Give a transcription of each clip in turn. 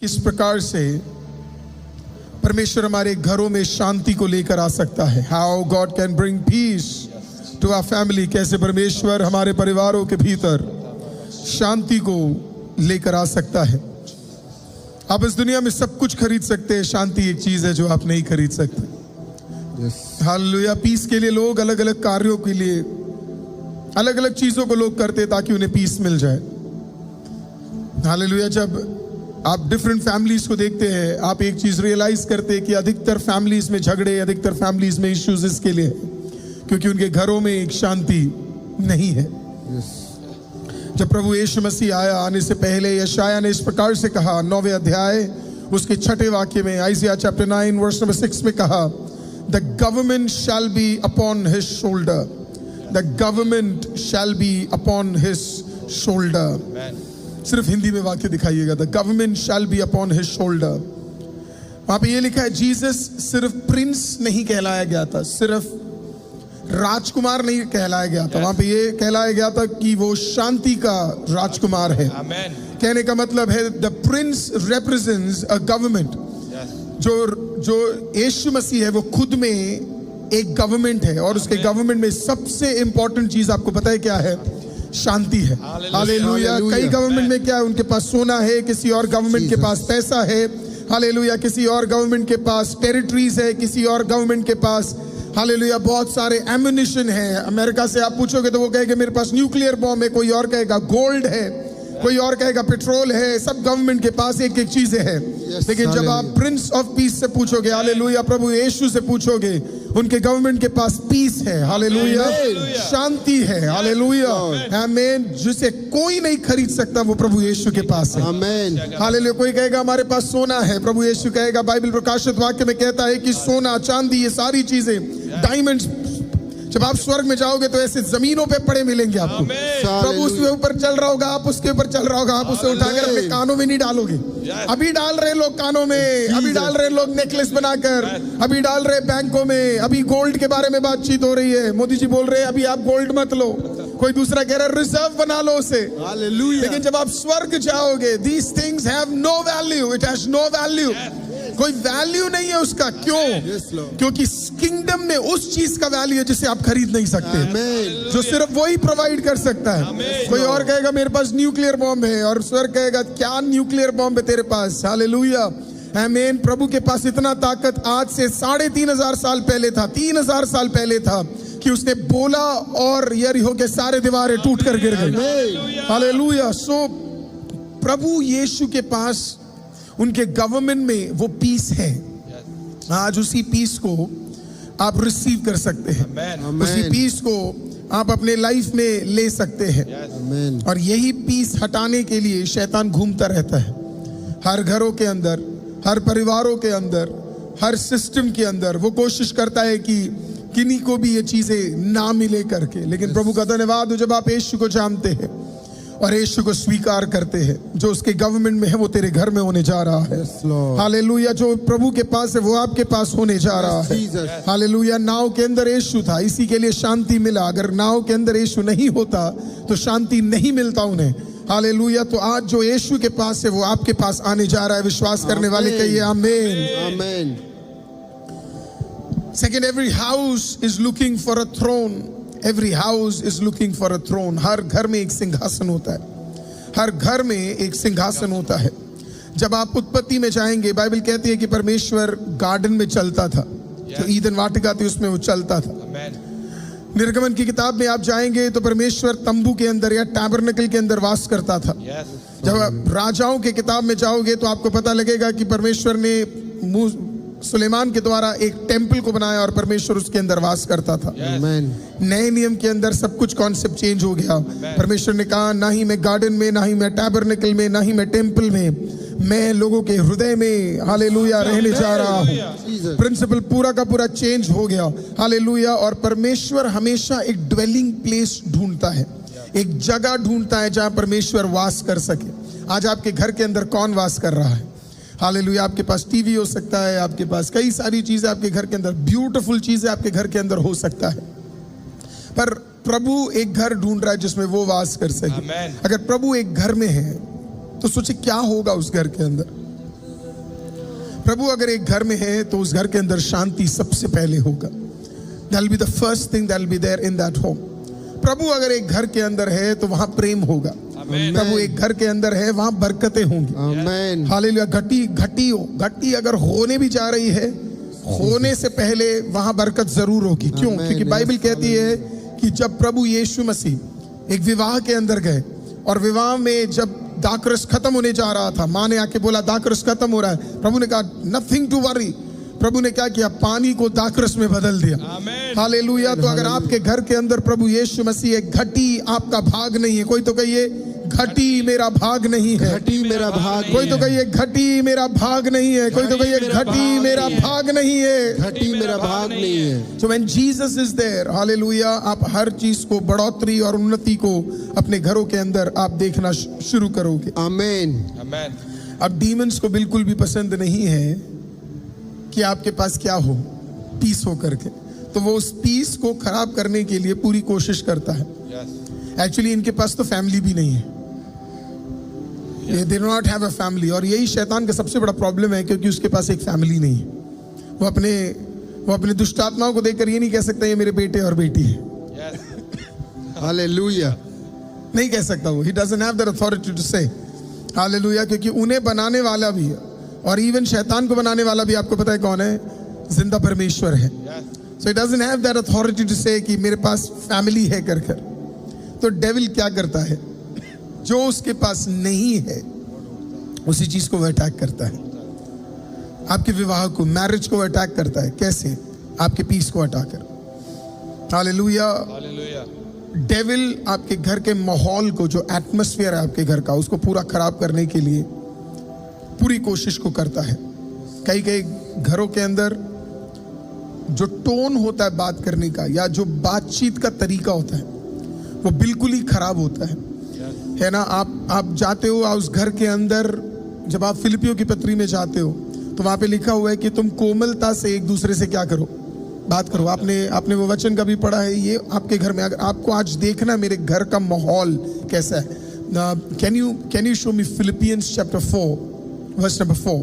किस प्रकार से परमेश्वर हमारे घरों में शांति को लेकर आ सकता है। How God can bring peace to our family. कैसे परमेश्वर हमारे परिवारों के भीतर शांति को लेकर आ सकता है। आप इस दुनिया में सब कुछ खरीद सकते हैं, शांति एक चीज है जो आप नहीं खरीद सकते। हालेलुया। पीस के लिए लोग अलग अलग कार्यों के लिए अलग अलग चीजों को लोग करते ताकि उन्हें पीस मिल जाए। हालेलुया। जब आप डिफरेंट फैमिलीज को देखते हैं, आप एक चीज रियलाइज करते हैं कि अधिकतर फैमिलीज में झगड़े, अधिकतर फैमिलीज में इश्यूज इसके लिए क्योंकि उनके घरों में एक शांति नहीं है। जब प्रभु यीशु मसीह आया, आने से पहले यशाया ने इस प्रकार से कहा, 9वें अध्याय उसके 6ठे वाक्य में, आइजिया चैप्टर 9 वर्स नंबर 6 में कहा, the government shall be upon his shoulder, the government shall be upon his shoulder. सिर्फ हिंदी में वाक्य दिखाइएगा, the government shall be upon his shoulder. वहां पे ये लिखा है, जीसस सिर्फ प्रिंस नहीं कहलाया गया था, सिर्फ राजकुमार नहीं कहलाया गया था। वहां पे ये कहलाया गया था कि वो शांति का राजकुमार है। कहने का मतलब है the Prince represents a government. जो यीशु मसीह है वो खुद में एक गवर्नमेंट है और उसके गवर्नमेंट में सबसे इंपॉर्टेंट चीज आपको पता है क्या है? शांति है। हालेलुया। कई गवर्नमेंट में क्या है? उनके पास सोना है, किसी और गवर्नमेंट के पास पैसा है। हालेलुया। किसी और गवर्नमेंट के पास टेरिटरीज है, किसी और गवर्नमेंट के पास हालेलुया बहुत सारे एम्युनिशन है। अमेरिका से आप पूछोगे तो वो कहेगा मेरे पास न्यूक्लियर बॉम्ब है, कोई और कहेगा गोल्ड है, कोई और कहेगा पेट्रोल है। सब गवर्नमेंट के पास एक एक चीजें हैं। लेकिन जब आप प्रिंस ऑफ पीस से पूछोगे, हालेलुया, प्रभु यीशु से पूछोगे, उनके गवर्नमेंट के पास पीस है। हालेलुया। शांति है। हालेलुया। आमीन। जिसे कोई नहीं खरीद सकता वो प्रभु यीशु के पास है। आमीन। हालेलुया। कोई कहेगा हमारे पास सोना है, प्रभु यीशु कहेगा, बाइबल प्रकाशित वाक्य में कहता है कि सोना चांदी ये सारी चीजें, डायमंड्स, जब आप स्वर्ग में जाओगे तो ऐसे जमीनों पे पड़े मिलेंगे आपको। प्रभु उसके ऊपर चल रहा होगा, आप उसके ऊपर चल रहा होगा, आप उसे उठाकर अपने कानों में नहीं डालोगे। अभी डाल रहे लोग कानों में, अभी डाल रहे लोग नेकलेस बनाकर, अभी डाल रहे बैंकों में, अभी गोल्ड के बारे में बातचीत हो रही है। मोदी जी बोल रहे हैं अभी आप गोल्ड मत लो, कोई दूसरा कह रहा है रिजर्व बना लो उसे। लेकिन जब आप स्वर्ग जाओगे, these things have no value, it has no value। कोई वैल्यू नहीं है उसका। क्यों? क्योंकि किंगडम में उस चीज का वैल्यू है जिसे आप खरीद नहीं सकते, जो सिर्फ वही प्रोवाइड कर सकता है। कोई और कहेगा मेरे पास न्यूक्लियर बॉम्ब है और स्वर्ग कहेगा क्या न्यूक्लियर बॉम्ब है तेरे पास? हालेलुया। आमीन। प्रभु के पास इतना ताकत आज से 3500 साल पहले था, 3000 साल पहले था कि उसने बोला और यरीहो के सारे दीवारें टूट कर गिर गई। हालेलुया। सो प्रभु यीशु के पास उनके गवर्नमेंट में वो पीस है। आज उसी पीस को आप रिसीव कर सकते हैं, उसी पीस को आप अपने लाइफ में ले सकते हैं। और यही पीस हटाने के लिए शैतान घूमता रहता है हर घरों के अंदर, हर परिवारों के अंदर, हर सिस्टम के अंदर। वो कोशिश करता है कि किन्हीं को भी ये चीजें ना मिले करके। लेकिन प्रभु का धन्यवाद हो, जब आप यीशु को जानते हैं और यीशु को स्वीकार करते हैं, जो उसके गवर्नमेंट में है वो तेरे घर में होने जा रहा है। हालेलुया। जो प्रभु के पास है वो आपके पास होने जा रहा है। हालेलुया। नाव के अंदर यीशु था, इसी के लिए शांति मिला। अगर नाव के अंदर यीशु नहीं होता तो शांति नहीं मिलता उन्हें। हालेलुया। तो आज जो यीशु के पास है वो आपके पास आने जा रहा है। विश्वास करने वाले कहिए आमीन। आमीन। Second, every house is looking for a throne. Every house is looking for a throne। हर घर में एक सिंहासन होता है, हर घर में एक सिंहासन होता है। जब आप उत्पत्ति में जाएंगे, बाइबल कहती है कि परमेश्वर गार्डन में चलता था, जो ईदन वाटिका थी उसमें वो चलता था। निर्गमन की किताब में आप जाएंगे तो परमेश्वर तंबू के अंदर या टैबरनेकल के अंदर वास करता था। जब आप राजाओं के किताब में जाओगे तो आपको पता लगेगा कि परमेश्वर ने सुलेमान के द्वारा एक टेंपल को बनाया और परमेश्वर उसके अंदर वास करता था। नए नियम के अंदर सब कुछ कॉन्सेप्ट चेंज हो गया। परमेश्वर ने कहा ना ही मैं गार्डन में, ना ही मैं टैबरनेकल में, ना ही मैं टेंपल में, मैं लोगों के हृदय में हालेलुया रहने जा रहा हूँ। प्रिंसिपल पूरा का पूरा चेंज हो गया। हालेलुया। और परमेश्वर हमेशा एक ड्वेलिंग प्लेस ढूंढता है, एक जगह ढूंढता है जहां परमेश्वर वास कर सके। आज आपके घर के अंदर कौन वास कर रहा है? हालेलुया। आपके पास टीवी हो सकता है, आपके पास कई सारी चीजें आपके घर के अंदर, ब्यूटीफुल चीजें आपके घर के अंदर हो सकता है, पर प्रभु एक घर ढूंढ रहा है जिसमें वो वास कर सके। अगर प्रभु एक घर में है तो सोचे क्या होगा उस घर के अंदर। प्रभु अगर एक घर में है तो उस घर के अंदर शांति सबसे पहले होगा. That will be the first thing that will be there in that home. प्रभु अगर एक घर के अंदर है तो वहां प्रेम होगा. प्रभु एक घर के अंदर है वहां बरकतें होंगी. आमेन. हालेलुया. घटी अगर होने भी जा रही है, होने से पहले वहां बरकत जरूर होगी. क्यों? क्योंकि बाइबल कहती है कि जब प्रभु यीशु मसीह एक विवाह के अंदर गए और विवाह में जब दाखरस खत्म होने जा रहा था, माँ ने आके बोला दाखरस खत्म हो रहा है. प्रभु ने कहा नथिंग टू वरी. प्रभु ने क्या किया? पानी को दाखरस में बदल दिया. हालेलुया. तो अगर आपके घर के अंदर प्रभु यीशु मसीह एक घटी आपका भाग नहीं है, कोई तो कहिए घटी मेरा भाग नहीं है. घटी मेरा भाग. कोई तो कहिए घटी मेरा भाग नहीं है. कोई तो कहिए घटी मेरा भाग नहीं है. घटी मेरा भाग नहीं है. So when Jesus is there, hallelujah, आप हर चीज को बढ़ोतरी और उन्नति को अपने घरों के अंदर आप देखना शुरू करोगे. आमेन. अब डीमंस को बिल्कुल भी पसंद नहीं है कि आपके पास क्या हो, पीस हो करके. तो वो उस पीस को खराब करने के लिए पूरी कोशिश करता है. एक्चुअली इनके पास तो फैमिली भी नहीं है. They do not have a family. और यही शैतान का सबसे बड़ा प्रॉब्लम है, क्योंकि उसके पास एक फैमिली नहीं है. वो अपने दुष्ट आत्माओं को देखकर ये नहीं कह सकता ये मेरे बेटे और बेटी है. हालेलुया. नहीं कह सकता वो. He doesn't have that authority to say. Hallelujah. क्योंकि उन्हें बनाने वाला भी है, और इवन शैतान को बनाने वाला भी आपको पता है कौन है? जिंदा परमेश्वर है. So it doesn't have that authority to say कि मेरे पास फैमिली है कर. तो डेविल क्या करता है? जो उसके पास नहीं है उसी चीज को वो अटैक करता है. आपके विवाह को, मैरिज को अटैक करता है. कैसे? आपके पीस को हटाकर. हालेलुया. डेविल आपके घर के माहौल को, जो एटमॉस्फेयर है आपके घर का, उसको पूरा खराब करने के लिए पूरी कोशिश को करता है. कई घरों के अंदर जो टोन होता है बात करने का, या जो बातचीत का तरीका होता है, वो बिल्कुल ही खराब होता है ना. आप जाते हो उस घर के अंदर, जब आप फिलिपियों की पत्री में जाते हो तो वहां पे लिखा हुआ है कि तुम कोमलता से एक दूसरे से क्या करो? बात करो. आपने वो वचन का भी पढ़ा है. ये आपके घर में, अगर आपको आज देखना मेरे घर का माहौल कैसा है, can you show me Philippians chapter 4 verse number 4.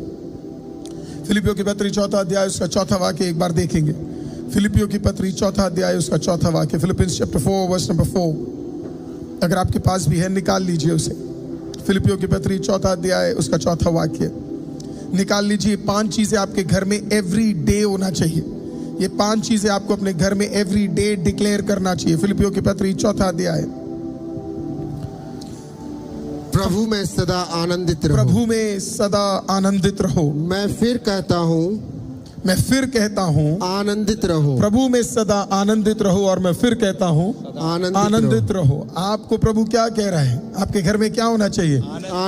फिलिपियों की पत्री 4 अध्याय उसका 4 वाक्य एक बार देखेंगे. फिलिपियों की पत्री 4 अध्याय उसका 4 वाक्य. Philippians chapter 4 verse number 4. अगर आपके पास भी है निकाल लीजिए उसे. फिलिपियों की पत्री 4 अध्याय उसका 4 वाक्य निकाल लीजिए. 5 चीजें आपके घर में एवरी डे होना चाहिए. ये 5 चीजें आपको अपने घर में एवरी डे डिक्लेयर करना चाहिए. फिलिपियों की पत्री 4 अध्याय. प्रभु में सदा आनंदित रहो. प्रभु में सदा आनंदित रहो. मैं फिर कहता हूँ आनंदित रहो. प्रभु में सदा आनंदित रहो. और मैं फिर कहता हूँ आनंदित रहो. आपको प्रभु क्या कह रहा है? आपके घर में क्या होना चाहिए?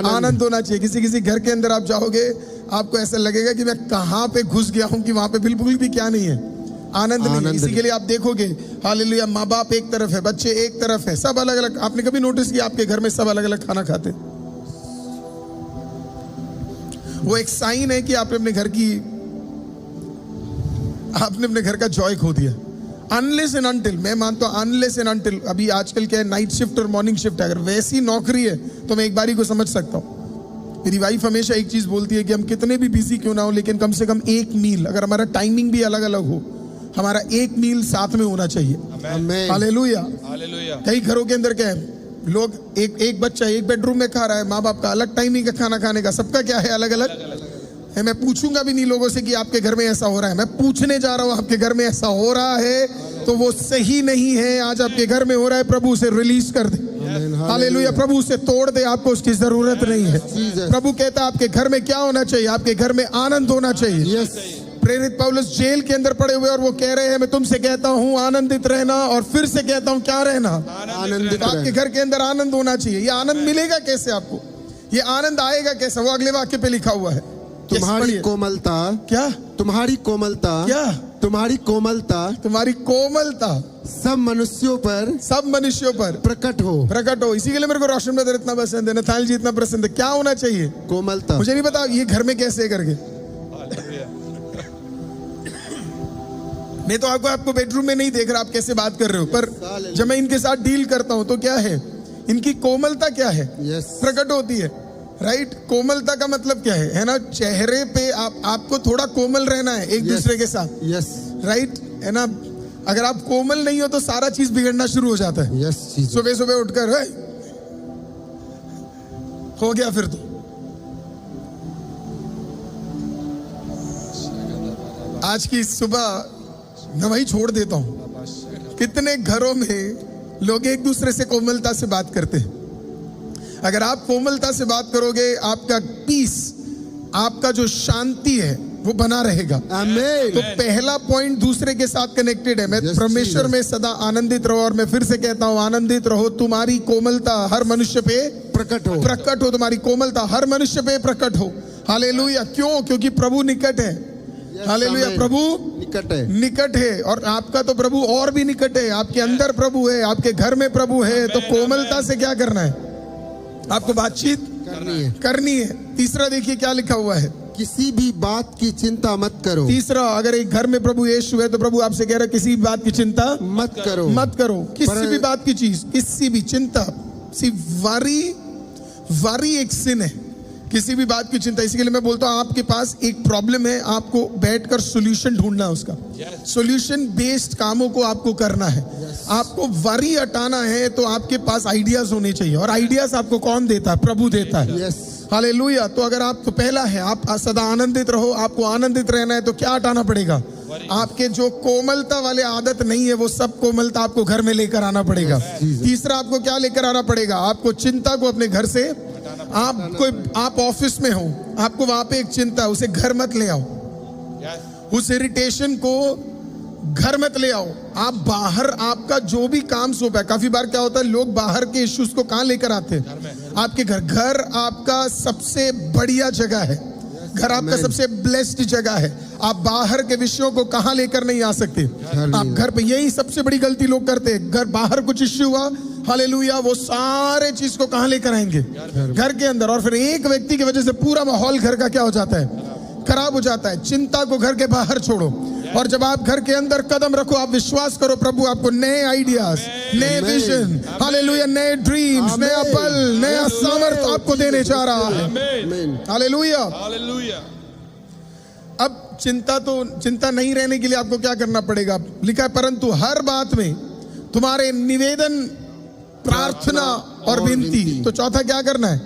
आनंद होना चाहिए. किसी घर के अंदर आप जाओगे, आपको ऐसा लगेगा कि मैं कहाँ पे घुस गया हूँ, कि वहां पे बिल्कुल भी क्या नहीं है, आनंद नहीं है. इसी के लिए आप देखोगे, हालेलुया, माँ बाप एक तरफ है, बच्चे एक तरफ है, सब अलग अलग. आपने कभी नोटिस किया आपके घर में सब अलग अलग खाना खाते? वो एक साइन है कि आपने अपने घर का जॉय खो दिया. अनलेस एंड अनटिल, मैं मानता हूं अनलेस एंड अनटिल, अभी आजकल क्या है, नाइट शिफ्ट और मॉर्निंग शिफ्ट है. अगर वैसी नौकरी है तो मैं एक बारी को समझ सकता हूँ. मेरी वाइफ हमेशा एक चीज बोलती है कि हम कितने भी बिजी क्यों ना हो, लेकिन कम से कम एक मील, अगर हमारा टाइमिंग भी अलग अलग हो, हमारा एक मील साथ में होना चाहिए. हालेलुया. कई घरों के अंदर क्या है, लोग एक बच्चा एक बेडरूम में खा रहा है, माँ बाप का अलग टाइमिंग है खाना खाने का, सबका क्या है, अलग अलग है. मैं पूछूंगा भी नहीं लोगों से कि आपके घर में ऐसा हो रहा है. मैं पूछने जा रहा हूं आपके घर में ऐसा हो रहा है तो वो सही नहीं है. आज आपके घर में हो रहा है, प्रभु उसे रिलीज कर दे. हालेलुया. प्रभु उसे तोड़ दे. आपको उसकी जरूरत नहीं है. प्रभु कहता है आपके घर में क्या होना चाहिए? आपके घर में आनंद होना चाहिए. प्रेरित पौलुस जेल के अंदर पड़े हुए और वो कह रहे हैं मैं तुमसे कहता हूं आनंदित रहना, और फिर से कहता हूं क्या रहना? आनंदित. आपके घर के अंदर आनंद होना चाहिए. ये आनंद मिलेगा कैसे आपको? ये आनंद आएगा कैसे? वो अगले वाक्य पे लिखा हुआ है. तुम्हारी कोमलता. क्या? तुम्हारी कोमलता. क्या? तुम्हारी कोमलता सब मनुष्यों पर प्रकट हो. इसी के लिए मेरे को रोशन ब्रदर इतना पसंद है, नथानिएल जी इतना पसंद है. क्या होना चाहिए? कोमलता. मुझे नहीं पता ये घर में कैसे करके. मैं तो आपको बेडरूम में नहीं देख रहा आप कैसे बात कर रहे हो, पर जब मैं इनके साथ डील करता हूं तो क्या है, इनकी कोमलता क्या है, प्रकट होती है. राइट। कोमलता का मतलब क्या है ना? चेहरे पे आपको थोड़ा कोमल रहना है एक दूसरे के साथ। यस। राइट है ना? अगर आप कोमल नहीं हो तो सारा चीज बिगड़ना शुरू हो जाता है। यस। सुबह सुबह उठकर हो गया फिर तो। आज की सुबह मैं वही छोड़ देता हूं। कितने घरों में लोग एक दूसरे से कोमलता से बात करते हैं। अगर आप कोमलता से बात करोगे, आपका पीस, आपका जो शांति है वो बना रहेगा। आमीन। तो पहला पॉइंट दूसरे के साथ कनेक्टेड है। मैं परमेश्वर में सदा आनंदित रहो, और मैं फिर से कहता हूं आनंदित रहो। तुम्हारी कोमलता हर मनुष्य पे प्रकट हो। तुम्हारी कोमलता हर मनुष्य पे प्रकट हो। हालेलुया। क्यों? क्योंकि प्रभु निकट है। हालेलुया। प्रभु निकट है। और आपका तो प्रभु और भी निकट है। आपके अंदर प्रभु है, आपके घर में प्रभु है। तो कोमलता से क्या करना है? आपको बातचीत करनी है। तीसरा देखिए क्या लिखा हुआ है, किसी भी बात की चिंता मत करो। तीसरा, अगर एक घर में प्रभु यीशु है तो प्रभु आपसे कह रहा है किसी भी बात की चिंता मत करो। मत करो। किसी भी बात की चीज, किसी भी चिंता, वारी एक सिन है। किसी भी बात की चिंता। इसी के लिए मैं बोलता हूं आपके पास एक प्रॉब्लम है, आपको बैठकर सॉल्यूशन ढूंढना है उसका। सॉल्यूशन बेस्ड कामों को आपको करना है। आपको वरी हटाना है तो आपके पास आइडियाज होने चाहिए। और आइडियाज आपको कौन देता है? प्रभु देता है। हालेलुया। तो अगर आपको पहला है, आप सदा आनंदित रहो, आपको आनंदित रहना है तो क्या हटाना पड़ेगा? आपके जो कोमलता वाले आदत नहीं है वो सब कोमलता आपको घर में लेकर आना पड़ेगा। तीसरा, आपको क्या लेकर आना पड़ेगा? आपको चिंता को अपने घर से, आप ऑफिस में हो, आपको वहां पे एक चिंता, उसे घर मत ले आओ। उस इरिटेशन को घर मत ले आओ। आप बाहर, आपका जो भी काम सौंपा है, काफी बार क्या होता है लोग बाहर के इश्यूज को कहां लेकर आते हैं? आपके घर। घर आपका सबसे बढ़िया जगह है। घर आपका सबसे ब्लेस्ड जगह है। आप बाहर के विषयों को कहां लेकर नहीं आ सकते? आप घर पे। यही सबसे बड़ी गलती लोग करते हैं। घर, बाहर कुछ इश्यू हुआ, हालेलुया, वो सारे चीज को कहां लेकर आएंगे? घर के अंदर। और फिर एक व्यक्ति की वजह से पूरा माहौल घर का क्या हो जाता है? खराब हो जाता है। चिंता को घर के बाहर छोड़ो, और जब आप घर के अंदर कदम रखो, आप विश्वास करो प्रभु आपको नए आइडियाज, नए विजन, हालेलुया, नए ड्रीम्स, नया बल, नया सामर्थ्य आपको देने जा रहा है। हालेलुया। अब चिंता नहीं रहने के लिए आपको क्या करना पड़ेगा? लिखा है, परंतु हर बात में तुम्हारे निवेदन, प्रार्थना और विनती। तो चौथा क्या करना है?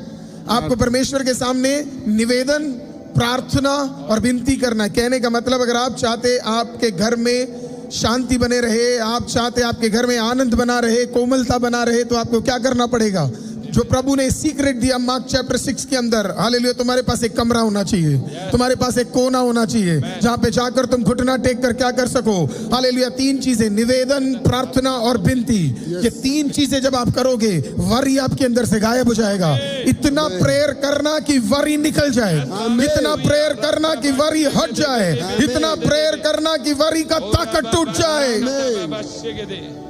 आपको परमेश्वर के सामने निवेदन, प्रार्थना और विनती करना है। कहने का मतलब, अगर आप चाहते आपके घर में शांति बने रहे, आप चाहते आपके घर में आनंद बना रहे, कोमलता बना रहे, तो आपको क्या करना पड़ेगा? जो प्रभु ने सीक्रेट दिया मार्क चैप्टर 6 के अंदर, हालेलुया, तुम्हारे पास एक कमरा होना चाहिए, तुम्हारे पास एक कोना होना चाहिए जहां पे जाकर तुम घुटना टेक कर क्या कर सको। हालेलुया। 3 चीजें, निवेदन, प्रार्थना और विनती। ये 3 चीजें जब आप करोगे, वरी आपके अंदर से गायब हो जाएगा। इतना प्रेयर करना कि वरी निकल जाए, इतना प्रेयर करना कि वरी हट जाए, इतना प्रेयर करना कि वरी का ताकत टूट जाए।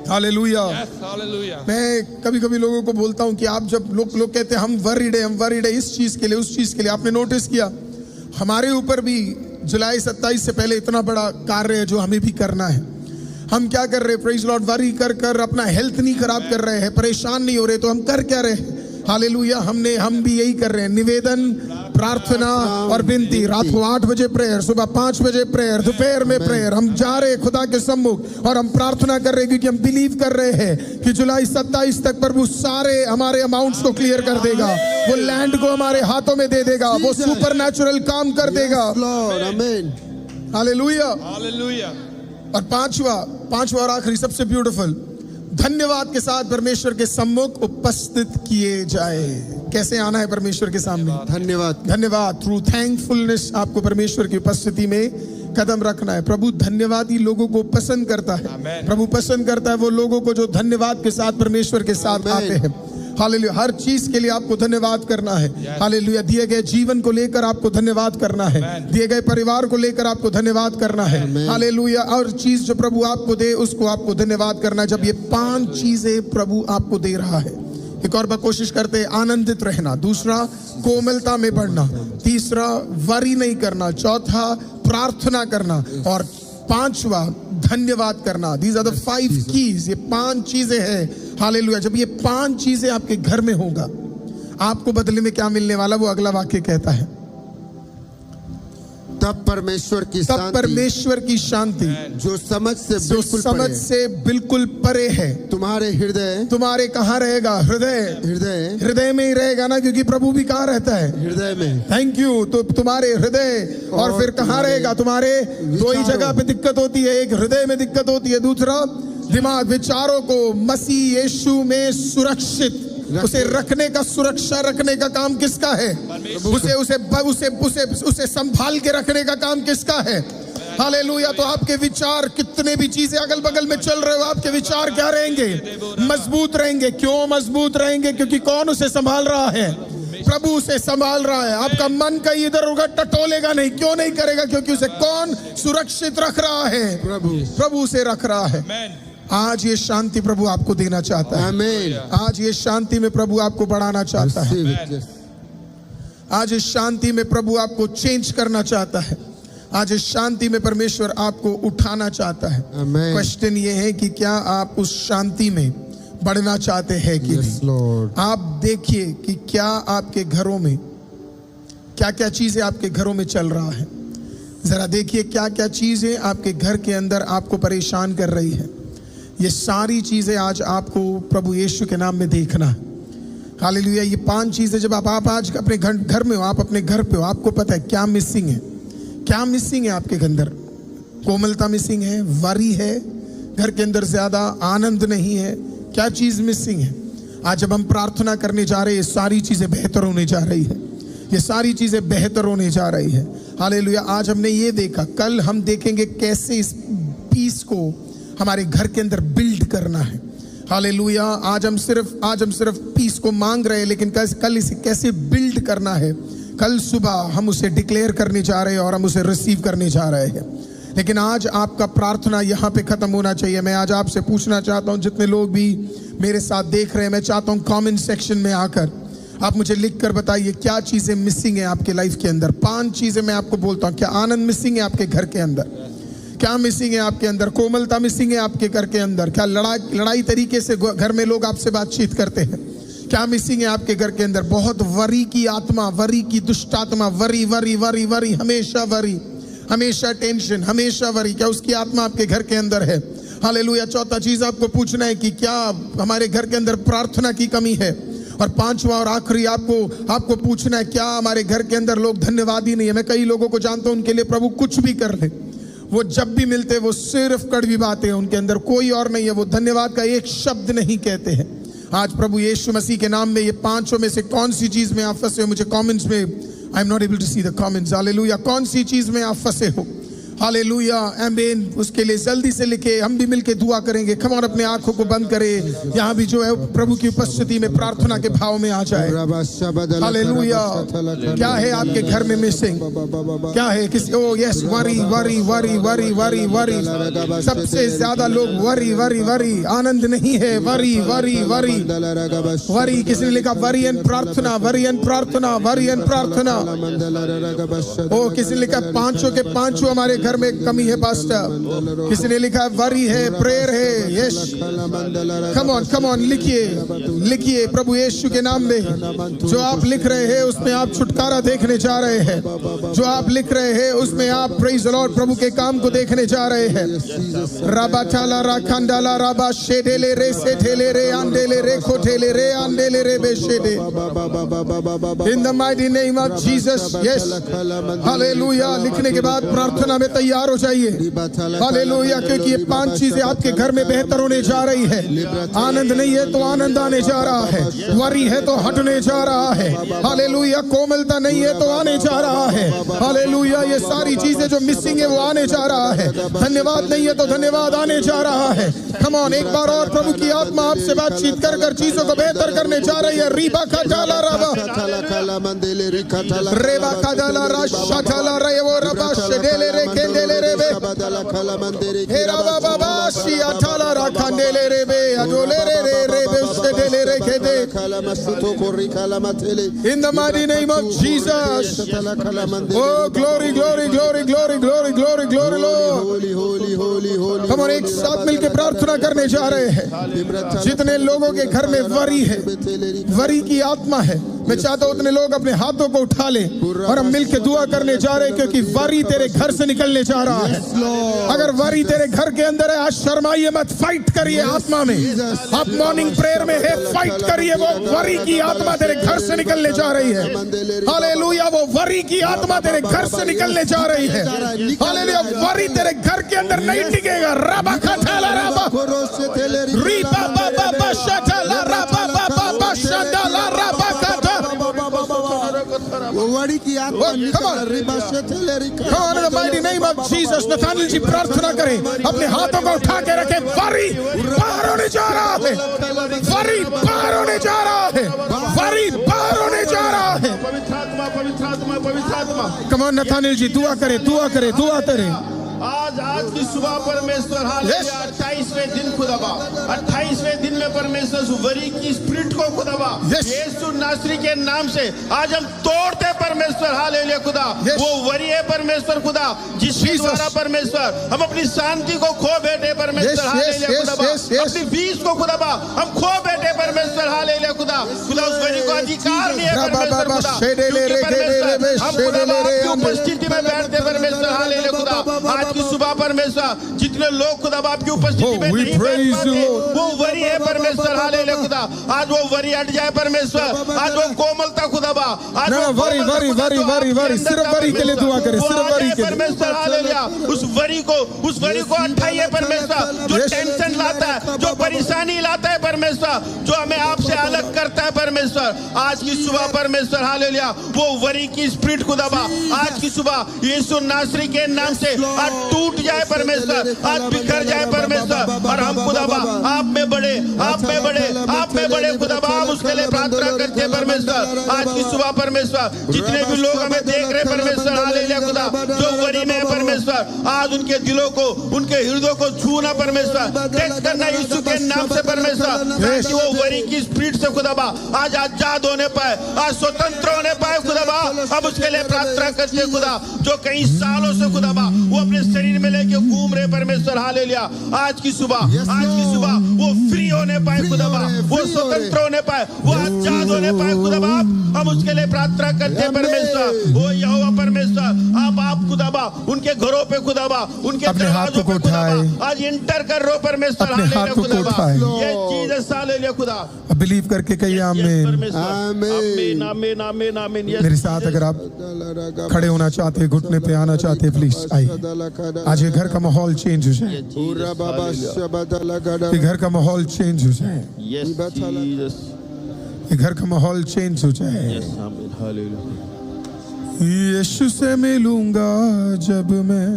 हालेलुया। मैं कभी कभी लोगों को बोलता हूं कि आप जब लोग कहते हैं हम वरीड है इस चीज के लिए, उस चीज के लिए, आपने नोटिस किया हमारे ऊपर भी जुलाई 27 से पहले इतना बड़ा कार्य है जो हमें भी करना है। हम क्या कर रहे हैं? प्रेज लॉर्ड, वरी कर अपना हेल्थ नहीं खराब कर रहे हैं, परेशान नहीं हो रहे, तो हम कर क्या रहे हैं? हालेलुया। हम भी यही कर रहे हैं, निवेदन, प्रार्थना और विनती। रात को 8 बजे प्रेयर, सुबह 5 बजे प्रेयर, दोपहर में प्रेयर। हम जा रहे हैं खुदा के सम्मुख और हम प्रार्थना कर रहे हैं, क्योंकि हम बिलीव कर रहे हैं कि जुलाई 27 तक प्रभु सारे हमारे अमाउंट्स को क्लियर कर देगा, वो लैंड को हमारे हाथों में दे देगा, वो सुपरनैचुरल काम कर देगा। हालेलुया। और पांचवा और आखिरी, सबसे ब्यूटीफुल, धन्यवाद के साथ परमेश्वर के सम्मुख उपस्थित किए जाए। कैसे आना है परमेश्वर के सामने? धन्यवाद। थ्रू थैंकफुलनेस आपको परमेश्वर की उपस्थिति में कदम रखना है। प्रभु धन्यवादी लोगों को पसंद करता है। प्रभु पसंद करता है वो लोगों को जो धन्यवाद के साथ परमेश्वर के साथ आते हैं। हालेलुया। हर चीज के लिए आपको धन्यवाद करना है। हालेलुया। दिए गए जीवन को लेकर आपको धन्यवाद करना है, दिए गए परिवार को लेकर आपको धन्यवाद करना है। हालेलुया। और चीज जो प्रभु आपको दे उसको आपको धन्यवाद करना है। जब ये 5 चीजें प्रभु आपको दे रहा है, एक और बार कोशिश करते हैं, आनंदित रहना, दूसरा कोमलता में बढ़ना, तीसरा वरी नहीं करना, चौथा प्रार्थना करना, और 5वां धन्यवाद करना। These are the 5 keys. ये 5 चीजें हैं। हालेलुया। जब ये 5 चीजें आपके घर में होगा, आपको बदले में क्या मिलने वाला, वो अगला वाक्य कहता है, तब परमेश्वर की शांति जो समझ से बिल्कुल परे है तुम्हारे हृदय, तुम्हारे कहाँ रहेगा, हृदय में ही रहेगा ना, क्योंकि प्रभु भी कहाँ रहता है, हृदय में। Thank you. तो तुम्हारे हृदय और फिर कहाँ रहेगा, तुम्हारे दो ही जगह पे दिक्कत होती है, एक हृदय में दिक्कत होती है, दूसरा दिमाग। विचारों को मसीह यीशु में सुरक्षित, उसे रखने का, सुरक्षा रखने का काम किसका है, उसे संभाल के रखने का काम किसका है। हालेलुया। तो आपके विचार, कितने भी चीजें अगल बगल में चल रहे हो, आपके विचार क्या रहेंगे, मजबूत रहेंगे। क्यों मजबूत रहेंगे, क्योंकि कौन उसे संभाल रहा है, प्रभु उसे संभाल रहा है। आपका मन कहीं इधर उधर टटोलेगा नहीं, क्यों नहीं करेगा, क्योंकि उसे कौन सुरक्षित रख रहा है, प्रभु उसे रख रहा है। आज ये शांति प्रभु आपको देना चाहता है। आमीन। आज ये शांति में प्रभु आपको बढ़ाना चाहता है। आज इस शांति में प्रभु आपको चेंज करना चाहता है। आज इस शांति में परमेश्वर आपको उठाना चाहता है। क्वेश्चन ये है कि क्या आप उस शांति में बढ़ना चाहते हैं कि नहीं। आप देखिए कि क्या आपके घरों में क्या क्या चीजें आपके घरों में चल रहा है। जरा देखिए क्या क्या चीजें आपके घर के अंदर आपको परेशान कर रही है। ये सारी चीजें आज आपको प्रभु यीशु के नाम में देखना है। हालेलुया। ये 5 चीजें जब आप आज अपने घर में हो, आप अपने घर पे हो, आपको पता है क्या मिसिंग है, क्या मिसिंग है आपके अंदर। कोमलता मिसिंग है, वरी है, घर के अंदर ज्यादा आनंद नहीं है, क्या चीज मिसिंग है। आज जब हम प्रार्थना करने जा रहे हैं, ये सारी चीजें बेहतर होने जा रही है, ये सारी चीजें बेहतर होने जा रही है। हालेलुया। आज हमने ये देखा, कल हम देखेंगे कैसे इस पीस को हमारे घर के अंदर बिल्ड करना है। हालेलुया। आज हम सिर्फ पीस को मांग रहे हैं, लेकिन कल इसे कैसे बिल्ड करना है, कल सुबह हम उसे डिक्लेयर करने जा रहे हैं और हम उसे रिसीव करने जा रहे हैं। लेकिन आज आपका प्रार्थना यहाँ पे खत्म होना चाहिए। मैं आज आपसे पूछना चाहता हूँ, जितने लोग भी मेरे साथ देख रहे हैं, मैं चाहता हूँ कमेंट सेक्शन में आकर आप मुझे लिख कर बताइए क्या चीजें मिसिंग है आपके लाइफ के अंदर। 5 चीजें मैं आपको बोलता हूँ। क्या आनंद मिसिंग है आपके घर के अंदर, क्या मिसिंग है आपके अंदर, कोमलता मिसिंग है आपके घर के अंदर, क्या लड़ाई तरीके से घर में लोग आपसे बातचीत करते हैं, क्या मिसिंग है आपके घर के अंदर। बहुत वरी की आत्मा, वरी की दुष्ट आत्मा, वरी वरी वरी वरी, हमेशा वरी, हमेशा टेंशन, हमेशा वरी, क्या उसकी आत्मा आपके घर के अंदर है। हालेलुया। चौथा चीज आपको पूछना है कि क्या हमारे घर के अंदर प्रार्थना की कमी है। और 5वां और आखिरी आपको पूछना है, क्या हमारे घर के अंदर लोग धन्यवादी नहीं है। मैं कई लोगों को जानता हूं, उनके लिए प्रभु कुछ भी कर ले, वो जब भी मिलते वो सिर्फ कड़वी बातें हैं, उनके अंदर कोई और नहीं है, वो धन्यवाद का एक शब्द नहीं कहते हैं। आज प्रभु यीशु मसीह के नाम में ये 5 में से कौन सी चीज में आप फंसे हो, मुझे कमेंट्स में, I am not able to see the comments. Hallelujah. कौन सी चीज में आप फंसे हो, हालेलुया, आमीन, उसके लिए जल्दी से लिखे, हम भी मिलके दुआ करेंगे। कम और अपने आंखों को बंद करें, यहाँ भी जो है प्रभु की उपस्थिति में प्रार्थना के भाव में आ जाए। हालेलुया। क्या है आपके घर में मिसिंग, क्या है किसी, ओ yes, worry worry worry worry worry worry, सबसे ज्यादा लोग वरी वरी वरी, आनंद नहीं है, वरी वरी वरी वरी। किसी ने लिखा वरी एंड प्रार्थना, वरी एंड प्रार्थना, वरी एंड प्रार्थना। ओ किसी ने लिखा 5 के 5 हमारे घर में कमी है पास्टर। किसी ने लिखा वरी है, प्रेयर है, यस, कम ऑन लिखिए प्रभु यीशु के नाम में। जो आप लिख रहे हैं उसमें आप छुटकारा देखने जा रहे हैं, जो आप लिख रहे हैं उसमें आप प्रेज द लॉर्ड प्रभु के काम को देखने जा रहे हैं। राबा ठाला राखंडाला राबा शेडेले रे से ठेले रे आंडेले रे खोटेले रे आंडेले रे बेशेडे, in the mighty name of Jesus. Yes, hallelujah. लिखने के बाद प्रार्थना में तैयार हो जाइए। हालेलुया। क्योंकि ये 5 चीजें आपके घर में बेहतर होने जा रही है। आनंद नहीं है तो आनंद आने जा रहा है, वरी है तो हटने जा रहा है। हालेलुया। कोमलता नहीं है तो आने जा रहा है। हालेलुया। ये सारी चीजें जो मिसिंग है वो आने जा रहा है। धन्यवाद नहीं है तो धन्यवाद आने जा रहा है। कम ऑन, एक बार और प्रभु की आत्मा आपसे बातचीत कर चीजों को बेहतर करने जा रही है। रीबा का डाला राबा रेबा का डाला राशा डाला रे वो रबा शेडेले रे केंडेले रे बे हे राबा बाबा शिया डाला राखंडेले रे बे अडोले रे रे रे बे शेडेले रे केदे, in the mighty name of Jesus. Oh glory glory glory glory glory glory glory Lord. हम एक साथ मिलकर प्रार्थना करने जा रहे हैं। जितने लोगों के घर में वरी है, वरी की आत्मा है, मैं चाहता हूँ उतने लोग अपने हाथों को उठा ले और हम मिलके दुआ करने जा रहे हैं, क्योंकि वरी तेरे घर से निकलने जा रहा है। अगर वरी तेरे घर के अंदर है, आज शर्माइए मत, फाइट करिए आत्मा में। आप मॉर्निंग प्रेयर में है, फाइट करिए। वो वरी की आत्मा तेरे घर से निकलने जा रही है। हालेलुया, वो वरी की आत्मा तेरे घर से निकलने जा रही है। हालेलुया, वरी तेरे घर के अंदर नहीं टिकेगा। रबा खटाला रबा रीबा बाबा बशटाला रबा बाबा शटाला रबा खटा। वरी की आत्मा Come on, in the mighty name of Jesus, Nathaniel ji प्रार्थना करें, अपने हाथों को उठा के रखें। वरी बाहर होने जा रहा है, वरी बाहर होने जा रहा है, वरी बाहर होने जा रहा है। पवित्र आत्मा, पवित्र आत्मा, पवित्र आत्मा। Come on, नथानिएल जी दुआ करें, दुआ करें, दुआ करें। आज की सुबह परमेश्वर हालेलुया 28वें दिन खुदाबा, 28वें दिन में परमेश्वर वरी की स्पिरिट को खुदाबा यीशु नासरी के नाम से आज हम तोड़ते परमेश्वर हालेलुया खुदा। वो वरी है परमेश्वर खुदा, जिसके द्वारा परमेश्वर हम अपनी शांति को खो बैठे परमेश्वर हालेलुया खुदाबा, अपनी बीज को खुदाबा हम खो बैठे परमेश्वर हालेलुया खुदा। खुदा उस वरी को अधिकार नहीं है परमेश्वर खुदा, क्योंकि परमेश्वर हम खुदाबा आपकी उपस्थिति में बैठते परमेश्वर हालेलुया खुदा। आज की सुबह परमेश्वर जितने लोग खुदा आपकी उपस्थिति में नहीं बैठ पाते, वो वरी है परमेश्वर हालेलुया खुदा। आज वो वरी हट जाए परमेश्वर, आज वो कोमलता खुदाबा, आज वो worry worry worry worry worry सिर्फ वरी के लिए दुआ करें, सिर्फ वरी के लिए परमेश्वर हालेलुया। उस वरी को हटाइए परमेश्वर, जो टेंशन लाता है, जो परेशानी लाता है परमेश्वर, जो हमें आपसे अलग करता है परमेश्वर। आज की सुबह परमेश्वर हालेलुया वो वरी की स्पिरिट खुदाबा आज की सुबह यीशु नासरी के नाम से आज टूट जाए परमेश्वर, आज बिखर जाए परमेश्वर। और हम खुदाबा आप में बड़े, आप में बड़े, आप में बड़े खुदाबा हम उसके लिए प्रार्थना करते हैं परमेश्वर। आज की सुबह परमेश्वर जितने भी लोग हमें देख रहे परमेश्वर हालेलुया खुदा, जो वरी में है परमेश्वर, आज उनके दिलों को, उनके हृदयों को छूना परमेश्वर, टच करना यीशु के नाम से परमेश्वर, ताकि वो वरी की स्पिरिट से खुदाबा आज आजाद होने पाए, आज स्वतंत्र होने पाए खुदाबा। अब उसके लिए प्रार्थना करते हैं खुदा, जो कई सालों से खुदाबा वो अपने शरीर में लेके घूम रहे परमेश्वर हालेलुया। आज की सुबह वो फ्री होने पाए खुदाबा, वो स्वतंत्र होने पाए, वो आजाद होने पाए खुदाबा। हम उसके लिए प्रार्थना करते हैं परमेश्वर। वो यहोवा परमेश्वर आप खुदाबा उनके घरों पे खुदाबा, उनके अपने हाथों को उठाए, आज इंटर कर रहे हो परमेश्वर हालेलुया खुदाबा। ये जीसस हालेलुया खुदा। बिलीव करके कहिए आमीन, आमीन, आमीन, आमीन, आमीन। मेरे साथ अगर आप खड़े होना चाहते हैं, घुटने पे आना चाहते हैं, प्लीज आइए। आज ये घर का माहौल चेंज हो जाए, ये घर का माहौल चेंज हो जाए, ये घर का माहौल चेंज हो जाए। यीशु से मिलूंगा जब मैं,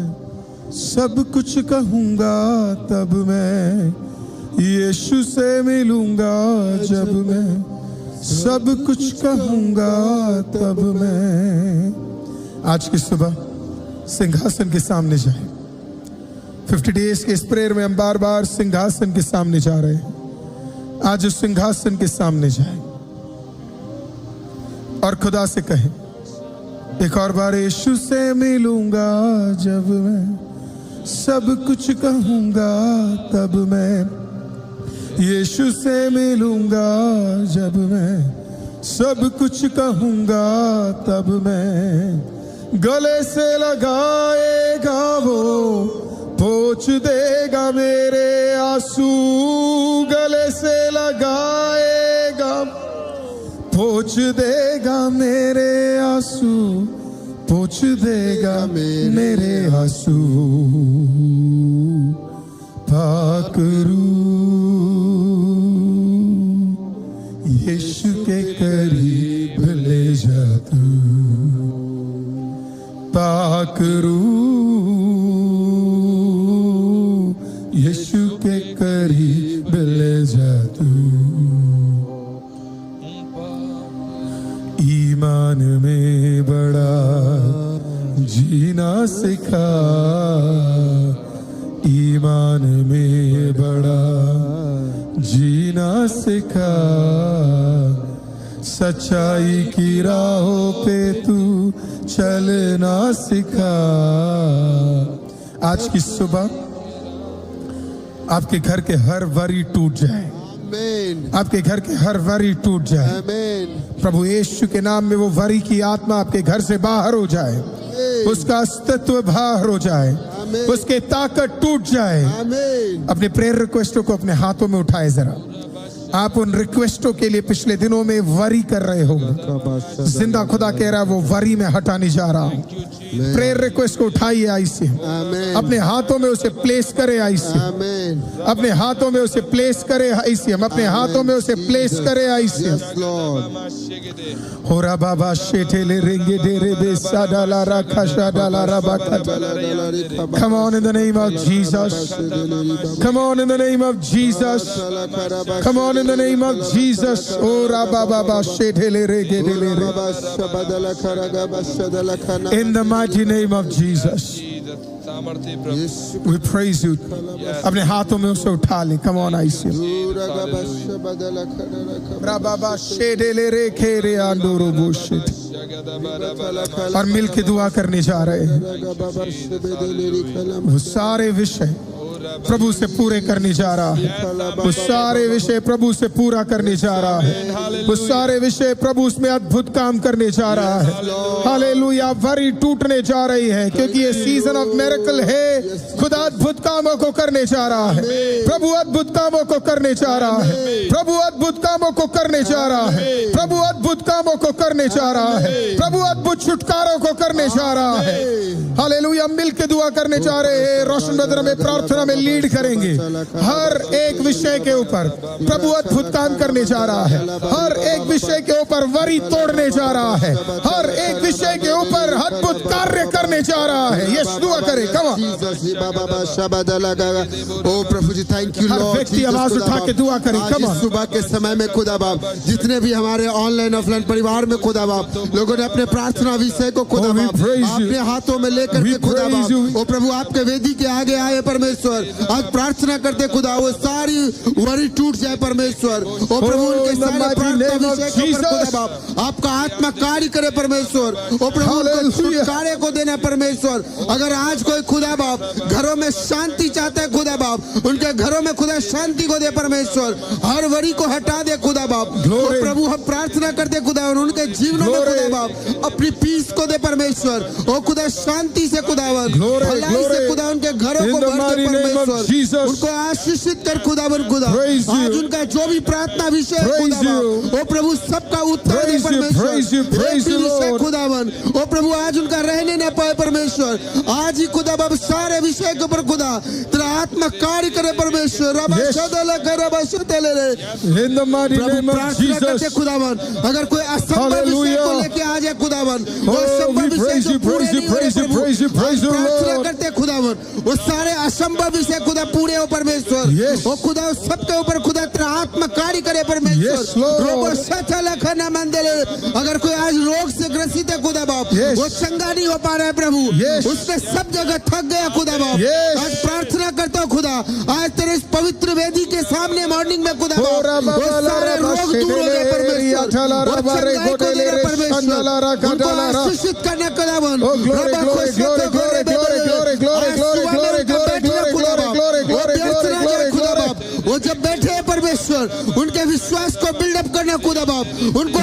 सब कुछ कहूंगा तब मैं। यीशु से मिलूंगा जब मैं, सब कुछ कहूंगा तब मैं। आज की सुबह सिंहासन के सामने जाए। 50 डेज के इस प्रेयर में हम बार बार सिंहासन के सामने जा रहे हैं। आज उस सिंहासन के सामने जाए और खुदा से कहे एक और बार, यीशु से मिलूंगा जब मैं, सब कुछ कहूंगा तब मैं। यीशु से मिलूंगा जब मैं, सब कुछ कहूंगा तब मैं। गले से लगाएगा वो, पोंछ देगा मेरे आंसू। गले से लगाएगा, पोंछ देगा मेरे आंसू, पोंछ देगा मेरे आंसू। पाक रूह यीशु के करीब ले जा तू। पाक रूह यीशु के करीब ले जा तू। ईमान में बड़ा जीना सिखा, ईमान में बड़ा जीना सिखा। सच्चाई की राहों पे तू चलना सिखा। आज की सुबह आपके घर के हर वरी टूट जाए, आमीन आपके घर के हर वरी टूट जाए। आमीन प्रभु यीशु के नाम में वो वरी की आत्मा आपके घर से बाहर हो जाए, उसका अस्तित्व बाहर हो जाए, उसके ताकत टूट जाए। आमीन अपने प्रेयर रिक्वेस्टों को अपने हाथों में उठाए जरा। आप उन रिक्वेस्टों के लिए पिछले दिनों में वरी कर रहे हो, जिंदा खुदा कह रहा है वो वरी में हटाने जा रहा हूं। प्रेयर रिक्वेस्ट को उठाइए आइए, अपने हाथों में उसे प्लेस करे आइए, आमीन अपने हाथों में उसे प्लेस करे आइए, हम अपने हाथों में उसे प्लेस करे आइए। होरा बाबा शेठेले रेंगे डेरे बेसा डाला रखा डाला रबा। Come on in the name of Jesus. Come on in the name of Jesus. Come on in the name of Jesus. Ora baba sheठेले रेंगे डेले रे। In the mighty name of Jesus, we praise you. अपने हाथों में उसे उठा ले। Come on आइए। बाबा शेठेले रे खेरे आंडोरो बुशिट। और मिल के दुआ करने जा रहे हैं। वो सारे विषय प्रभु से पूरे करने जा रहा है, वो सारे विषय प्रभु से पूरा करने जा रहा है, वो सारे विषय प्रभु उसमें अद्भुत काम करने जा रहा है। हालेलुया। वरी टूटने जा रही है क्योंकि ये सीजन ऑफ मिरेकल है। खुदा अद्भुत कामों को करने जा रहा है, प्रभु अद्भुत कामों को करने जा रहा है, प्रभु अद्भुत कामों को करने जा रहा है, प्रभु अद्भुत कामों को करने जा रहा है, प्रभु अद्भुत छुटकारों को करने जा रहा है। हालेलुया। मिल के दुआ करने जा रहे हैं। रोशन ब्रदर में प्रार्थना में लीड करेंगे। हर एक विषय के ऊपर प्रभु अद्भुत काम करने जा रहा है, हर एक विषय के ऊपर वरी तोड़ने जा रहा है, हर एक विषय के ऊपर अद्भुत कार्य करने जा रहा है। यस दुआ करें। Come on. ओ प्रभु जी थैंक यू लॉर्ड। व्यक्ति आवाज उठा के दुआ करें। Come on. सुबह के समय में खुदा बाप जितने भी हमारे ऑनलाइन ऑफलाइन परिवार में खुदा बाप लोगों ने अपने प्रार्थना विषय को खुदा बाप अपने हाथों में लेकर के खुदा बाप ओ प्रभु आपके वेदी के आगे आए परमेश्वर। आज प्रार्थना करते खुदा वो सारी वरी टूट जाए परमेश्वर। ओ प्रभु उनके सारे प्रार्थना विषय के ऊपर खुदा बाप आपका आत्मा कार्य करे परमेश्वर। ओ प्रभु उनको छुटकारे को देना परमेश्वर। अगर आज कोई खुदा बाप घरों में शांति चाहता है खुदा बाप उनके घरों में खुदा शांति को दे परमेश्वर। हर वरी को हटा दे खुदा बाप। ओ प्रभु हम प्रार्थना करते खुदा और उनके जीवनों में खुदा बाप अपनी पीस को दे परमेश्वर। ओ खुदा शांति से खुदावन भलाई से खुदा उनके घरों को भर दे परमेश्वर। उनको आशीषित कर खुदावन खुदा। आज उनका जो भी प्रार्थना विषय खुदा ओ प्रभु सबका उत्तर दे परमेश्वर। खुदावन ओ प्रभु आज उनका रहने न पाए परमेश्वर। आज ही खुदा बाप सारे विषय के ऊपर खुदा तेरा आत्मा कार्य करे परमेश्वर। खुदावन अगर कोई असंभव विषय को लेके आ जाए खुदावन वो असंभव विषय जो पूरे नहीं हो रहे प्रार्थना करते खुदावन वो सारे असंभव विषय खुदा पूरे हो परमेश्वर। वो खुदा सबके ऊपर खुदा तेरा आत्मा कार्य करे परमेश्वर। अगर कोई आज रोग से ग्रसित है खुदा बाप वो चंगा नहीं हो पा रहा है प्रभु उसने सब जगह थक गया खुदा बाप। आज प्रार्थना करता हूँ खुदा आज तेरे इस पवित्र वेदी के सामने मॉर्निंग में खुदा बाप वो सारे रोग दूर हो गए परमेश्वर। उनको आशीषित करने खुदावन वो जब बैठे हैं परमेश्वर उनके विश्वास को बिल्डअप करना खुदा बाप उनको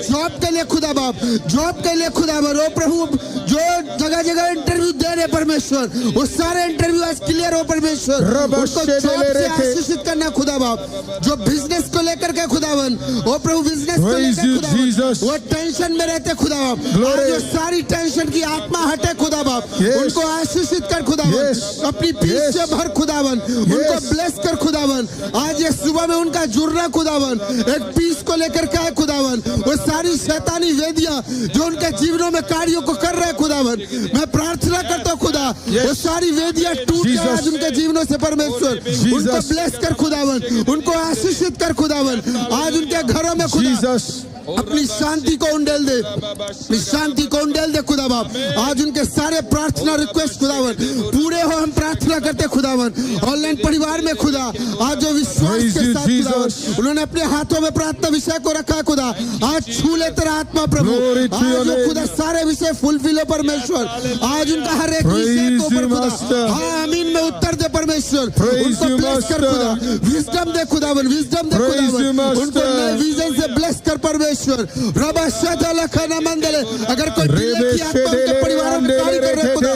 जॉब के लिए खुदा बाप जॉब के लिए खुदा बाप प्रभु जो जगह जगह इंटरव्यू दे रहे परमेश्वर वो सारे इंटरव्यू आज क्लियर हो परमेश्वर। उनको जॉब से आशीषित करना खुदा बाप जो बिजनेस को लेकर के खुदावन वो प्रभु बिजनेस को लेकर खुदावन वो टेंशन में रहते खुदा बाप जो सारी टेंशन की आत्मा हटे खुदा बाप उनको आशीषित कर खुदावन अपनी पीस से भर खुदावन उनको ब्लेस कर खुदावन। आज ये सुबह में उनका जुड़ना खुदावन एक पीस को लेकर के आए खुदावन वो सारी शैतानी वेदियां जो उनके जीवनों में कार्यों को कर रहे खुदावन मैं प्रार्थना करता हूँ खुदा वो सारी वेदियां टूट जाए आज उनके जीवनों से परमेश्वर। उनको ब्लेस कर खुदावन उनको आशीषित कर खुदावन आज उनके घरों में खुदा अपनी शांति को उंडेल दे, अपनी शांति को उंडेल दे खुदा बाप। आज उनके सारे प्रार्थना रिक्वेस्ट खुदावन पूरे हो, हम प्रार्थना करते खुदावन। ऑनलाइन परिवार में खुदा आज जो विश्वास के साथ खुदावन उन्होंने अपने हाथों में प्रार्थना विषय को रखा खुदा, आज छू ले तेरा आत्मा प्रभु। आज जो खुदा सारे विषय फुलफिल हो परमेश्वर, आज उनका हर एक विषय को खुदा हाँ आमीन में उत्तर दे परमेश्वर। उनको ब्लेस कर खुदा, विजडम दे खुदावन, विजडम दे खुदावन, उनको नए विजन से ब्लेस कर परमेश्वर। रबा शदला खाना मंदले, अगर कोई डिले की आत्मा उनके परिवार में कार्य कर रहे खुदा,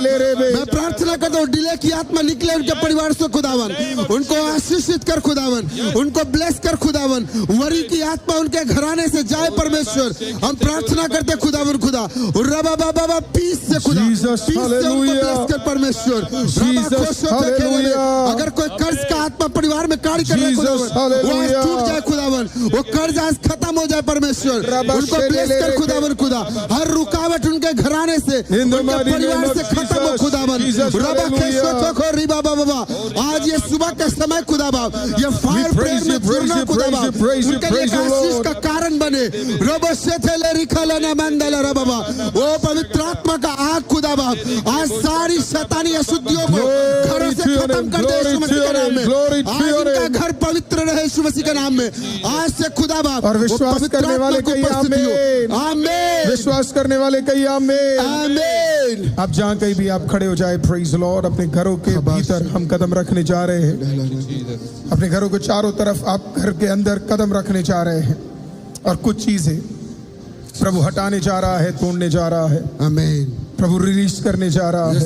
मैं प्रार्थना करता हूँ डिले की आत्मा निकले उनके परिवार से खुदावन, उनको आशीषित कर खुदावन, उनको ब्लेस कर खुदावन। वरी की आत्मा उनके घराने से जाए परमेश्वर, हम प्रार्थना करते खुदावन खुदा। रबा बाबा पीस से खुदा, पीस से उनको ब्लेस कर परमेश्वर। अगर कोई कर्ज का आत्मा परिवार में कार्य कर रहे खुदावन, वो आज टूट जाए खुदावन, वो कर्ज आज खत्म हो जाए परमेश्वर। उनको ब्लेस कर खुदावन खुदा, हर रुकावट उनके घराने से उनके परिवार से खत्म हो खुदावन। आज ये सुबह का समय खुदा बाप, ये फायर प्रेयर में जुड़ना खुदा बाप उनके लिए आशीष का कारण बने। रबो शेथेले रिखलना मंदला रबाबा, वो पवित्र आत्मा का आग खुदा बाप आज सारी शैतानी अशुद्धियों को घरों से खत्म कर दे यीशु मसीह के नाम में। आज इनका घर पवित्र रहे यीशु मसीह के नाम में। आज से खुदा बाप और विश्वास करने वाले कई आमीन, आमीन, विश्वास करने वाले कई आमीन, आमीन। आप जहाँ कहीं भी आप खड़े हो जाए, प्रेज द लॉर्ड। अपने घरों के भीतर हम कदम रखने जा रहे हैं, अपने घरों के चारों तरफ आप घर के अंदर कदम रखने जा रहे हैं, और कुछ चीजें प्रभु हटाने जा रहा है, तोड़ने जा रहा है। आमीन। प्रभु रिलीज करने जा रहा है,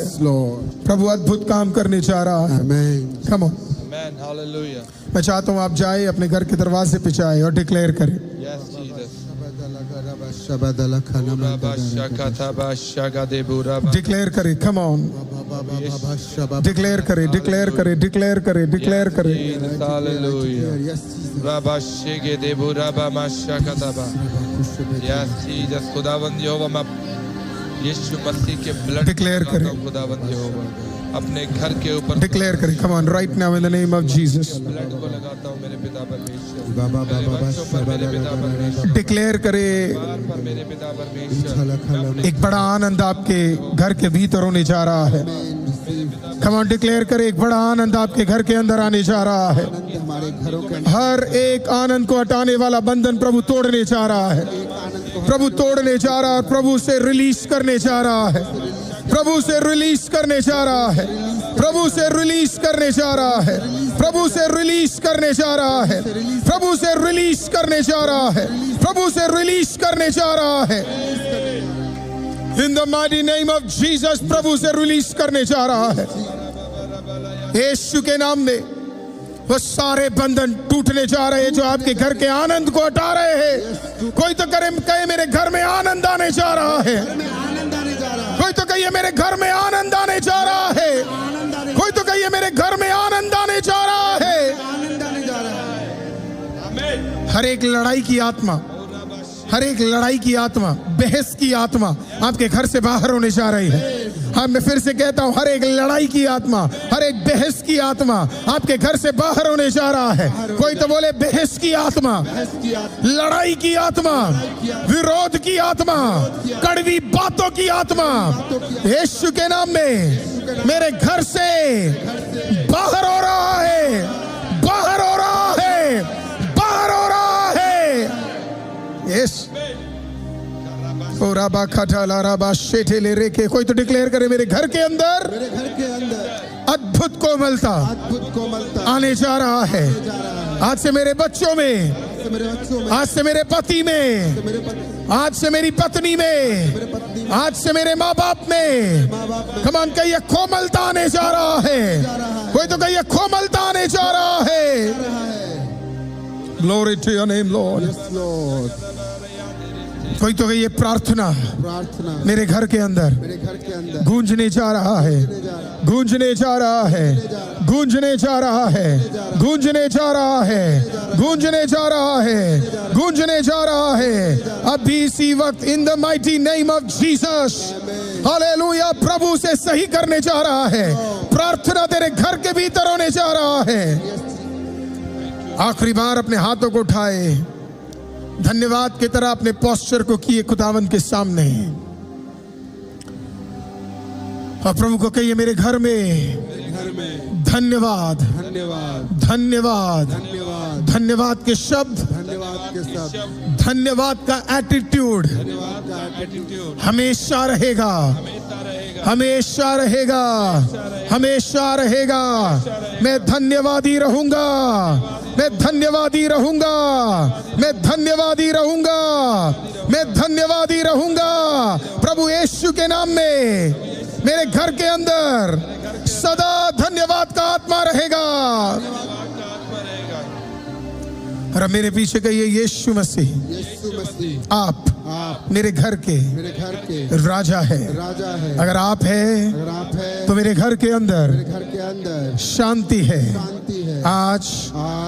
प्रभु अद्भुत काम करने जा रहा है। आमीन। Come on, hallelujah. मैं चाहता हूँ आप जाए अपने घर के दरवाजे पे जाए और डिक्लेयर करें, डिक्लेयर करें। कम ऑन, डिक्लेयर करें, डिक्लेयर करें, डिक्लेयर करें, डिक्लेयर करें। हालेलुया। रबा शेगे देबो रबा माशाकताबा। यस जीसस, खुदावंद यहोवा, मैं यीशु मसीह के ब्लड डिक्लेयर करें, खुदावंद यहोवा अपने घर के ऊपर डिक्लेयर करें। Come on, right now in the name of Jesus blood को लगाता हूं मेरे पिता परमेश्वर, मेरे पिता परमेश्वर, डिक्लेयर करें। पर मेरे पिता परमेश्वर एक बड़ा आनंद आपके घर के भीतर होने जा रहा है। कम ऑन, डिक्लेयर करें, एक बड़ा आनंद आपके घर के अंदर आने जा रहा है। हर एक आनंद को हटाने वाला बंधन प्रभु तोड़ने जा रहा है, प्रभु तोड़ने जा रहा है, प्रभु से रिलीज करने जा रहा है, प्रभु से रिलीज करने जा रहा है, प्रभु से रिलीज करने जा रहा है, प्रभु से रिलीज करने जा रहा है, प्रभु से रिलीज करने जा रहा है, प्रभु से रिलीज करने जा रहा है। In the mighty name of Jesus, प्रभु से रिलीज करने जा रहा है यीशु के नाम में। वो सारे बंधन टूटने जा रहे हैं जो आपके घर के आनंद को हटा रहे हैं। कोई तो कहे मेरे घर में आनंद आने जा रहा है, कोई तो कहिए मेरे घर में आनंद आने जा रहा है, कोई तो कहिए मेरे घर में आनंद आने जा रहा है। हर एक लड़ाई की आत्मा, हर एक लड़ाई की आत्मा, बहस की आत्मा आपके घर से बाहर होने जा रही है। हाँ, मैं फिर से कहता हूं, हर एक लड़ाई की आत्मा, हर एक बहस की आत्मा आपके घर से बाहर होने जा रहा है। कोई तो बोले बहस की आत्मा, लड़ाई की आत्मा, विरोध की आत्मा, कड़वी बातों की आत्मा यीशु के नाम में मेरे घर से बाहर हो रहा है, बाहर हो रहा है, बाहर हो रहा है। यस, राबा खटाला राबा शेठेले रेके। कोई तो डिक्लेयर करे, मेरे घर के अंदर अद्भुत कोमलता आने जा रहा है। आज से मेरे बच्चों में, आज से मेरे पति में, आज से मेरी पत्नी में, आज से मेरे माँ बाप में। कम ऑन, कहिए कोमलता आने जा रहा है। कोई तो कहिए कोमलता आने जा रहा है। Glory to your name Lord. कोई तो ये प्रार्थना मेरे घर के अंदर गूंजने जा रहा है, गूंजने जा रहा है, गूंजने जा रहा है, गूंजने जा रहा है, गूंजने जा रहा है, गूंजने जा रहा है। अभी इसी वक्त in the mighty name of Jesus, hallelujah, प्रभु से सही करने जा रहा है। प्रार्थना तेरे घर के भीतर होने जा रहा है। आखिरी बार अपने हाथों को उठाए, धन्यवाद की तरह अपने पोस्चर को किए खुदावन के सामने, और प्रभु को कहिए मेरे घर में धन्यवाद, धन्यवाद, धन्यवाद, धन्यवाद, धन्यवाद के शब्द, धन्यवाद के शब्द, धन्यवाद का एटीट्यूड धन्यवाद का एटीट्यूड हमेशा रहेगा, हमेशा रहेगा, हमेशा रहेगा। मैं धन्यवादी रहूंगा, मैं धन्यवादी रहूंगा, मैं धन्यवादी रहूंगा, मैं धन्यवादी रहूंगा। प्रभु यीशु के नाम में मेरे घर के अंदर सदा धन्यवाद का आत्मा रहेगा। और अब मेरे पीछे कहिए यीशु मसीह, यीशु मसीह आप आप मेरे घर के राजा है। राजा है। अगर आप है अगर आप है तो मेरे घर के अंदर घर के अंदर शांति है। शांति है। आज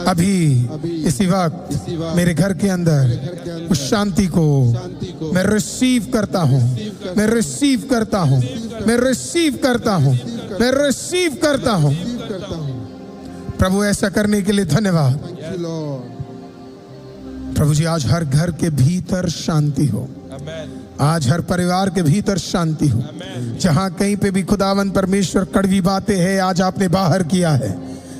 अभी इसी वक्त मेरे घर के अंदर उस शांति को मैं रिसीव करता हूँ, मैं रिसीव करता हूँ, मैं रिसीव करता हूँ, मैं रिसीव करता हूँ। प्रभु ऐसा करने के लिए धन्यवाद। Thank you, Lord. प्रभु जी आज हर घर के भीतर शांति हो, आज हर परिवार के भीतर शांति हो। जहाँ कहीं पे भी खुदावन परमेश्वर कड़वी बातें हैं, आज आपने बाहर किया है।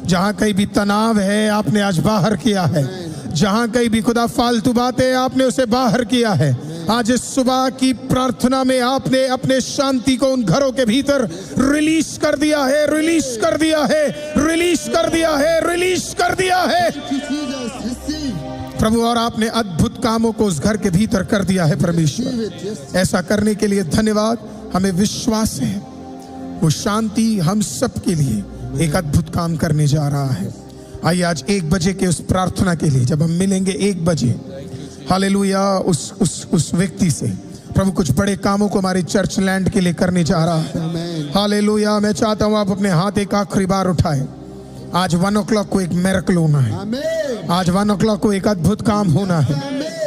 जहाँ कहीं भी तनाव है, आपने आज बाहर किया है। जहाँ कहीं भी खुदा फालतू बातें हैं, आपने उसे बाहर किया है। आज इस सुबह की प्रार्थना में आपने अपने शांति को उन घरों के भीतर रिलीज कर दिया है, रिलीज कर दिया है, रिलीज कर दिया है, रिलीज कर दिया है प्रभु। और आपने अद्भुत कामों को उस घर के भीतर कर दिया है परमेश्वर। ऐसा करने के लिए धन्यवाद। हमें विश्वास है वो शांति हम सब के लिए एक अद्भुत काम करने जा रहा है। आइए आज 1 बजे के उस प्रार्थना के लिए, जब हम मिलेंगे 1 बजे, हालेलुया, उस व्यक्ति से प्रभु कुछ बड़े कामों को हमारे चर्च लैंड के लिए करने जा रहा है। हालेलुया। मैं चाहता हूँ आप अपने हाथ एक आखिरी बार उठाएं। आज 1 o'clock को एक मिरेकल होना है। आज 1 o'clock को एक अद्भुत काम होना है।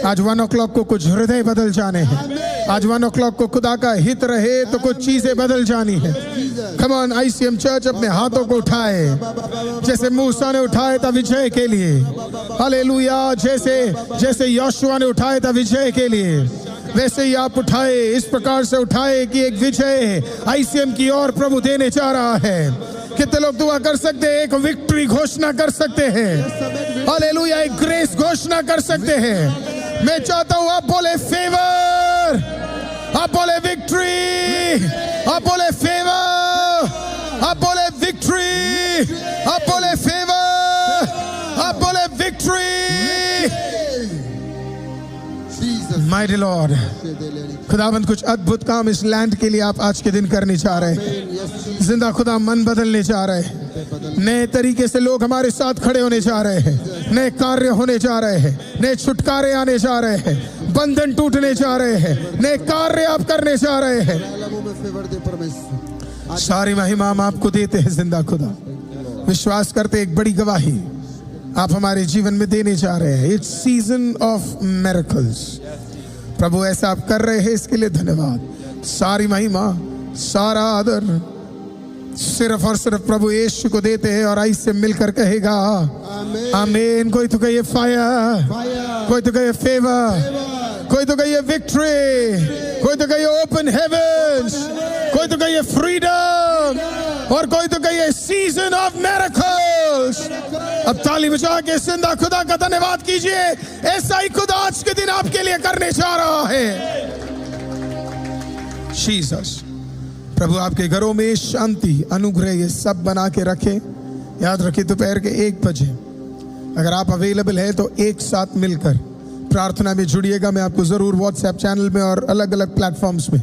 आज 1 o'clock को कुछ हृदय बदल जाने हैं। आज 1 o'clock को खुदा का हित रहे तो कुछ चीजें बदल जानी है। कम ऑन ICM चर्च अपने हाथों को उठाए, जैसे मूसा ने उठाया था विजय के लिए। हालेलुया। जैसे यहोशुआ ने उठाया था विजय के लिए, वैसे ही आप उठाए, इस प्रकार से उठाए कि एक विजय ICM की ओर प्रभु देने जा रहा है। कितने लोग दुआ कर सकते हैं? एक विक्ट्री घोषणा कर सकते हैं। हालेलुया। एक ग्रेस घोषणा कर सकते हैं। मैं चाहता हूं आप बोले फेवर, आप बोले विक्ट्री, आप बोले फेवर, आप बोले विक्ट्री, आप बोले फेवर, आप बोले विक्ट्री। माइटी लॉर्ड, खुदावंद कुछ अद्भुत काम इस लैंड के लिए आप आज के दिन करने जा रहे हैं। जिंदा खुदा मन बदलने जा रहे हैं। नए तरीके से लोग हमारे साथ खड़े होने जा रहे हैं। नए कार्य होने जा रहे हैं। नए छुटकारे आने जा रहे हैं। बंधन टूटने जा रहे हैं। नए कार्य आप करने जा रहे हैं। सारी महिमा हम आपको देते हैं जिंदा खुदा। विश्वास करते एक बड़ी गवाही आप हमारे जीवन में देने जा रहे हैं। It's season of miracles. प्रभु ऐसा आप कर रहे हैं, इसके लिए धन्यवाद। सारी महिमा, सारा आदर सिर्फ और सिर्फ प्रभु यीशु को देते हैं। और ऐसे मिलकर कहेगा आमीन। कोई तो कहिए फायर, कोई तो कहिए फेवर, कोई तो कहिए विक्ट्री, कोई तो कहिए ओपन हेवेंस, कोई तो कहिए फ्रीडम, और कोई तो कहिए सीजन ऑफ मिरेकल्स। अब ताली बजा के जिंदा खुदा का धन्यवाद कीजिए। ऐसा ही खुदा आज के दिन आपके लिए करने जा रहा है। जीसस। प्रभु आपके घरों में शांति, अनुग्रह, ये सब बना के रखे। याद रखिए दोपहर के 1 बजे अगर आप अवेलेबल है तो एक साथ मिलकर प्रार्थना में जुड़िएगा। मैं आपको जरूर व्हाट्सएप चैनल में और अलग अलग प्लेटफॉर्म्स में